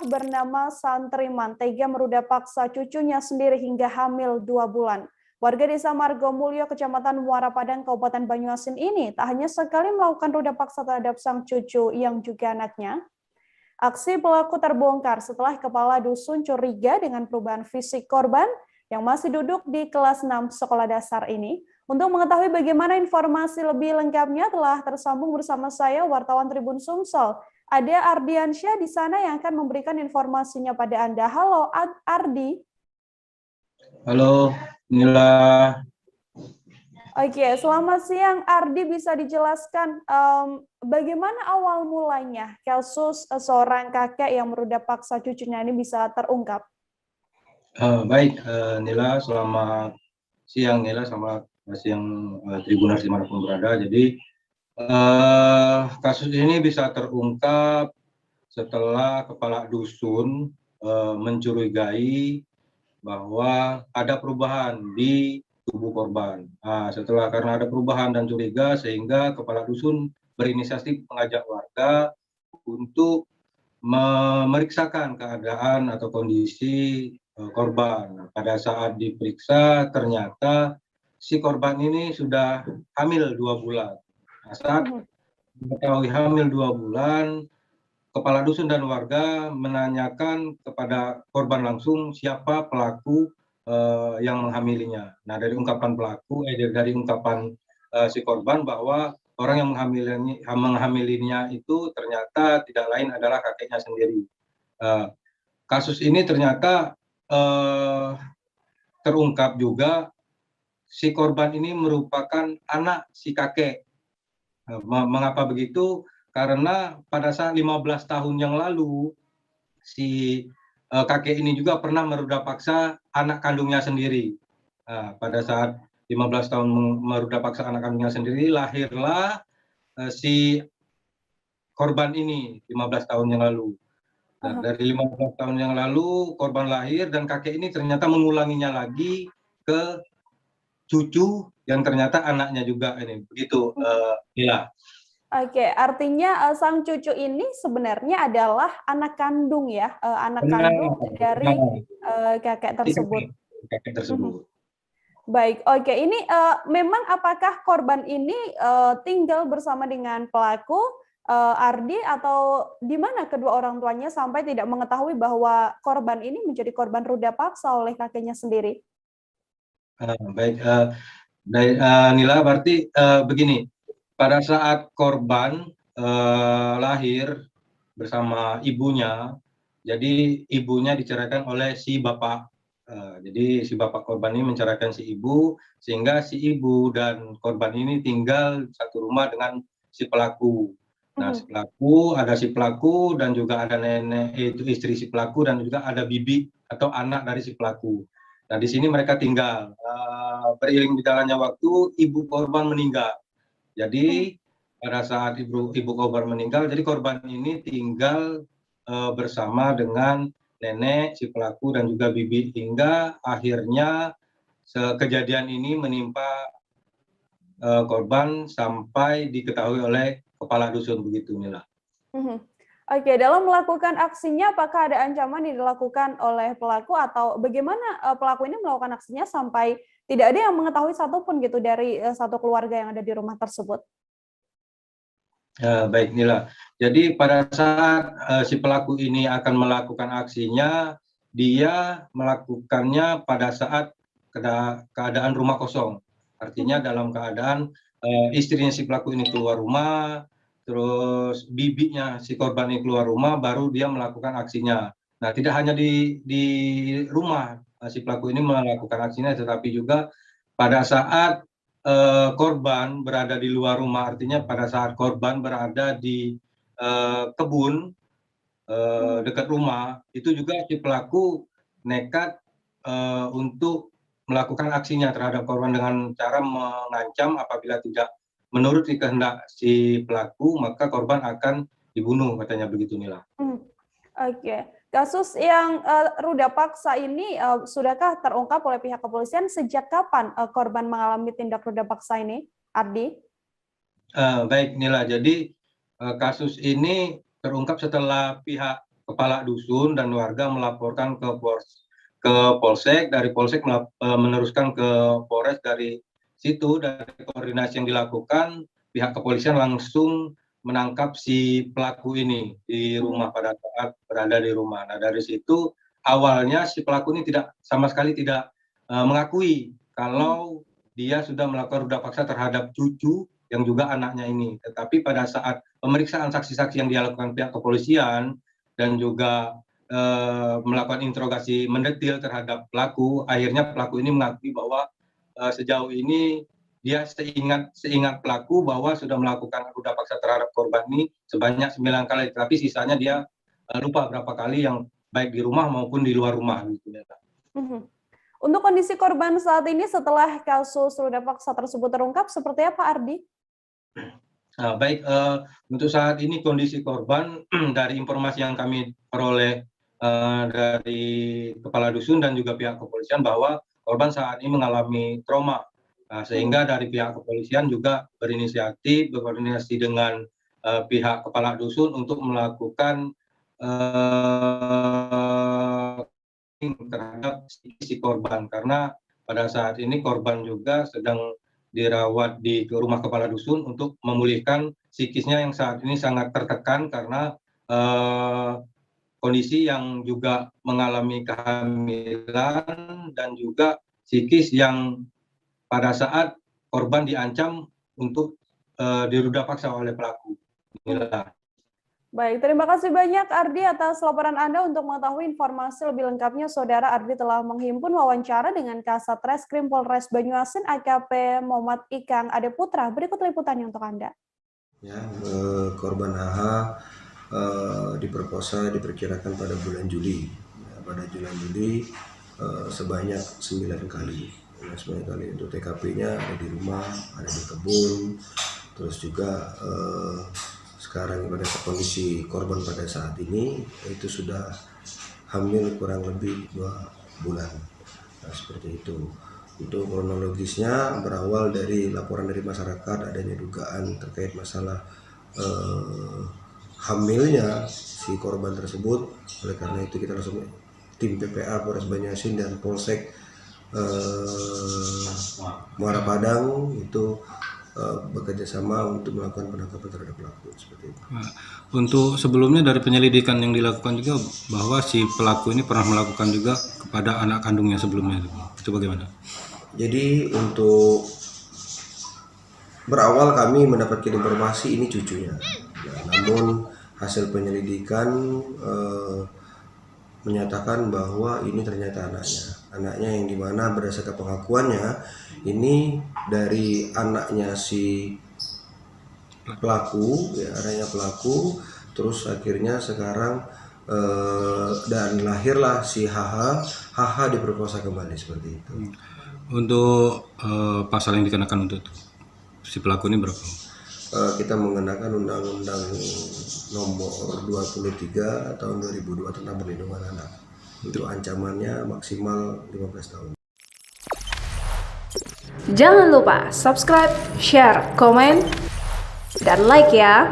bernama Santriman tega meruda paksa cucunya sendiri hingga hamil 2 bulan. Warga desa Margomulyo, Kecamatan Muara Padang, Kabupaten Banyuasin ini tak hanya sekali melakukan ruda paksa terhadap sang cucu yang juga anaknya. Aksi pelaku terbongkar setelah kepala dusun curiga dengan perubahan fisik korban yang masih duduk di kelas 6 sekolah dasar ini. Untuk mengetahui bagaimana informasi lebih lengkapnya telah tersambung bersama saya wartawan Tribun Sumsel. Ada Ardiansyah di sana yang akan memberikan informasinya pada Anda. Halo Ardi. Halo Nila. Oke, selamat siang Ardi, bisa dijelaskan bagaimana awal mulanya kasus seorang kakek yang meruda paksa cucunya ini bisa terungkap? Baik Nila, selamat siang Nila, selamat siang Tribuners dimanapun berada. Jadi kasus ini bisa terungkap setelah kepala dusun mencurigai bahwa ada perubahan di tubuh korban. Karena ada perubahan dan curiga, sehingga kepala dusun berinisiatif mengajak warga untuk memeriksakan keadaan atau kondisi korban. Pada saat diperiksa, ternyata si korban ini sudah hamil 2 bulan. Saat mengetahui hamil 2 bulan, kepala dusun dan warga menanyakan kepada korban langsung siapa pelaku yang menghamilinya. Nah, dari ungkapan si korban bahwa orang yang menghamilinya itu ternyata tidak lain adalah kakeknya sendiri. Kasus ini ternyata terungkap juga si korban ini merupakan anak si kakek. Mengapa begitu? Karena pada saat 15 tahun yang lalu, si kakek ini juga pernah meruda paksa anak kandungnya sendiri. Pada saat 15 tahun meruda paksa anak kandungnya sendiri, lahirlah si korban ini 15 tahun yang lalu. Nah, dari 15 tahun yang lalu korban lahir dan kakek ini ternyata mengulanginya lagi ke cucu yang ternyata anaknya juga ini. Begitu, Nila. Oke, artinya sang cucu ini sebenarnya adalah anak kandung ya, anak kandung dari kakek tersebut. Kakek tersebut. Baik, oke. Ini memang apakah korban ini tinggal bersama dengan pelaku, Ardi, atau di mana kedua orang tuanya sampai tidak mengetahui bahwa korban ini menjadi korban ruda paksa oleh kakeknya sendiri? Baik, Nila, berarti begini. Pada saat korban lahir bersama ibunya, jadi ibunya diceraikan oleh si bapak. Jadi si bapak korban ini menceraikan si ibu, sehingga si ibu dan korban ini tinggal satu rumah dengan si pelaku. Nah, ada si pelaku dan juga ada nenek, itu istri si pelaku, dan juga ada bibi atau anak dari si pelaku. Nah, di sini mereka tinggal. Beriring berjalannya waktu, ibu korban meninggal. Jadi pada saat ibu korban meninggal, jadi korban ini tinggal bersama dengan nenek, si pelaku, dan juga bibi, hingga akhirnya kejadian ini menimpa korban sampai diketahui oleh kepala dusun, begitu Nila. Oke, dalam melakukan aksinya apakah ada ancaman yang dilakukan oleh pelaku atau bagaimana pelaku ini melakukan aksinya sampai tidak ada yang mengetahui satupun gitu dari satu keluarga yang ada di rumah tersebut? Baik Nila, jadi pada saat si pelaku ini akan melakukan aksinya, dia melakukannya pada saat keadaan rumah kosong. Artinya dalam keadaan istrinya si pelaku ini keluar rumah, terus bibinya si korban ini keluar rumah, baru dia melakukan aksinya. Nah, tidak hanya di rumah si pelaku ini melakukan aksinya, tetapi juga pada saat korban berada di luar rumah, artinya pada saat korban berada di kebun dekat rumah, itu juga si pelaku nekat untuk melakukan aksinya terhadap korban dengan cara mengancam apabila tidak menuruti kehendak si pelaku, maka korban akan dibunuh, katanya begitu Nila. Oke. Kasus yang ruda paksa ini sudahkah terungkap oleh pihak kepolisian? Sejak kapan korban mengalami tindak ruda paksa ini, Ardi? Baik Nila, jadi kasus ini terungkap setelah pihak kepala dusun dan warga melaporkan ke Polsek, dari Polsek meneruskan ke Polres. Dari situ, dari koordinasi yang dilakukan, pihak kepolisian langsung menangkap si pelaku ini di rumah pada saat berada di rumah. Nah, dari situ awalnya si pelaku ini sama sekali tidak mengakui kalau dia sudah melakukan ruda paksa terhadap cucu yang juga anaknya ini. Tetapi pada saat pemeriksaan saksi-saksi yang dilakukan pihak kepolisian dan juga melakukan interogasi mendetil terhadap pelaku, akhirnya pelaku ini mengakui bahwa sejauh ini dia seingat pelaku bahwa sudah melakukan ruda paksa terhadap korban ini sebanyak 9 kali, tapi sisanya dia lupa berapa kali, yang baik di rumah maupun di luar rumah. Gitu ya. Untuk kondisi korban saat ini setelah kasus ruda paksa tersebut terungkap, seperti apa, Ardi? Nah, baik, untuk saat ini kondisi korban dari informasi yang kami peroleh dari kepala dusun dan juga pihak kepolisian bahwa korban saat ini mengalami trauma. Nah, sehingga dari pihak kepolisian juga berinisiatif berkoordinasi dengan pihak kepala dusun untuk melakukan terhadap si korban, karena pada saat ini korban juga sedang dirawat di rumah kepala dusun untuk memulihkan psikisnya yang saat ini sangat tertekan karena kondisi yang juga mengalami kehamilan dan juga psikis yang pada saat korban diancam untuk diruda paksa oleh pelaku. Inilah. Baik, terima kasih banyak Ardi atas laporan Anda. Untuk mengetahui informasi lebih lengkapnya, Saudara Ardi telah menghimpun wawancara dengan Kasat Reskrim Polres Banyuasin AKP Muhammad Ikang Ade Putra. Berikut liputannya untuk Anda. Ya, korban HH diperkosa diperkirakan pada bulan Juli. Ya, pada bulan Juli sebanyak 9 kali. Ya, 9 kali. Untuk TKP-nya ada di rumah, ada di kebun, terus juga sekarang pada kondisi korban pada saat ini itu sudah hamil kurang lebih 2 bulan. Nah, seperti itu. Untuk kronologisnya berawal dari laporan dari masyarakat adanya dugaan terkait masalah hamilnya si korban tersebut. Oleh karena itu kita langsung tim PPA Polres Banyuasin dan Polsek Muara Padang itu bekerja sama untuk melakukan penangkapan terhadap pelaku seperti itu. Untuk sebelumnya dari penyelidikan yang dilakukan juga bahwa si pelaku ini pernah melakukan juga kepada anak kandungnya sebelumnya, itu bagaimana? Jadi untuk berawal kami mendapatkan informasi ini cucunya, namun hasil penyelidikan menyatakan bahwa ini ternyata anaknya yang dimana berdasarkan pengakuannya ini dari anaknya si pelaku, ya, anaknya pelaku, terus akhirnya sekarang dan lahirlah si HH diperkosa kembali seperti itu. Untuk pasal yang dikenakan untuk si pelaku ini berapa? Kita mengenakan Undang-Undang Nomor 23 Tahun 2002 tentang Perlindungan Anak. Itu ancamannya maksimal 15 tahun. Jangan lupa subscribe, share, komen, dan like ya.